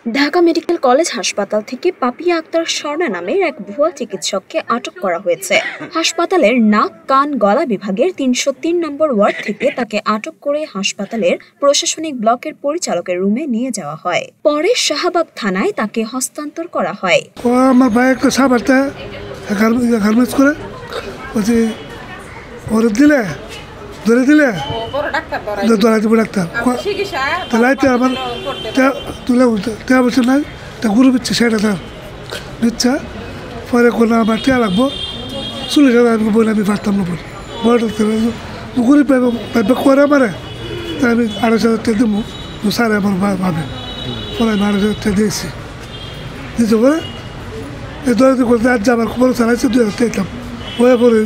Dhaka medical college হাসপাতাল থেকে পাপিয়া আক্তার স্বর্ণা নামের এক ভুয়া চিকিৎসককে আটক করা হয়েছে। হাসপাতালের নাক কান গলা বিভাগের ৩০৩ নম্বর ওয়ার্ড থেকে তাকে আটক করে হাসপাতালের প্রশাসনিক ব্লকের পরিচালকের রুমে নিয়ে যাওয়া হয়। পরে শাহবাগ থানায় তাকে হস্তান্তর করা হয়। আমার ভাই একটা সাবারটা গার্মেন্টস করে ওরে দিলে ধরে দিলে ধরা দিব ডাক্তার তাইতে আমার তুলে টেয়া বলছে নাই তা গুরু দিচ্ছে সেটা তার দিচ্ছে পরে কোনো আমার টেয়া লাগবো চলে যাবে আমি বলে আমি পারতাম না বলে বড় ডাক্তার গুরু পাইবে করে আমারে তাই আমি ২৫০০ টাকা দেবো সারে আমার ভাবে পরে আমি ২৫০০ টাকা দিয়েছি দিতে পরে এই দরদি করতে আজ আমার খবর চালাইছে ২০০০ টাকা দিতাম হয়ে পরে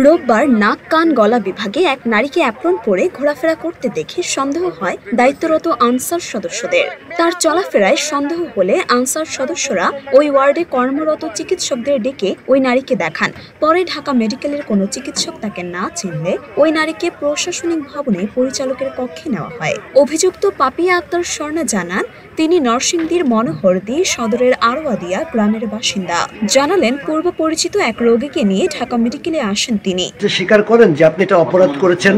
রোববার নাক কান গলা বিভাগে এক নারীকে অ্যাপ্রন পরে ঘোরাফেরা করতে দেখে সন্দেহ হয় দায়িত্বরত আনসার সদস্যদের। তার চলাফেরায় সন্দেহ হলে আনসার সদস্যরা ওই ওয়ার্ডে কর্মরত চিকিৎসকদের ডেকে ওই নারীকে দেখান। পরে ঢাকা মেডিকেলের কোনো চিকিৎসক তাকে না চিনলে ওই নারীকে প্রশাসনিক ভবনে পরিচালকের কক্ষে নেওয়া হয়। অভিযুক্ত পাপিয়া আক্তার স্বর্ণা জানান, তিনি নরসিংদীর মনোহরদী সদরের আরোয়াদিয়া গ্রামের বাসিন্দা। জানালেন, পূর্ব পরিচিত এক রোগীকে নিয়ে ঢাকা মেডিকেলে আসেন তিনি। স্বীকার করেন যে আপনি এটা অপরাধ করেছেন?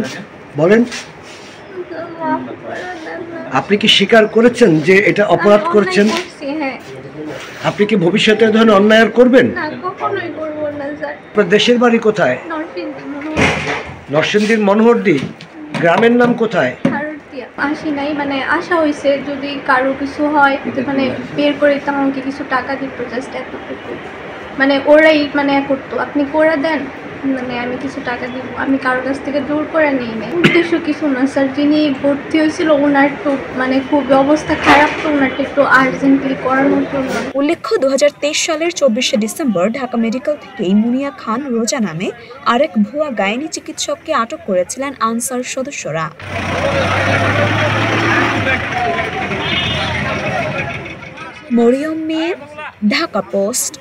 বলেন, আপনি কি স্বীকার করেছেন যে এটা অপরাধ করেছেন? আপনি কি ভবিষ্যতে এই ধরনের অন্যায় করবেন? আপনার দেশের বাড়ি কোথায়? নরসিংদীর মনোহরদী। গ্রামের নাম কোথায়? আসি নাই, মানে আশা হয়েছে যদি কারো কিছু হয় মানে বের করে দিতাম, আমাকে কিছু টাকা দিত, জাস্ট এতটুকু। মানে ওরাই মানে করতো, আপনি করে দেন, মানে আমি কিছু টাকা দিব, আমি কারোর কাছ থেকে জোর করে নিই নাই। উদ্দেশ্য কিছু না স্যার, যিনি ভর্তি হয়েছিল ওনার একটু মানে খুব অবস্থা খারাপ, তো ওনারটা একটু আর্জেন্টলি করানোর জন্য। উল্লেখ্য, ২০২৩ সালের ২৪শে ডিসেম্বর ঢাকা মেডিকেল থেকে মুনিয়া খান রোজা নামে আরেক ভুয়া গাইনি চিকিৎসককে আটক করেছিলেন আনসার সদস্যরা। মরিয়ম মীর, ঢাকা পোস্ট।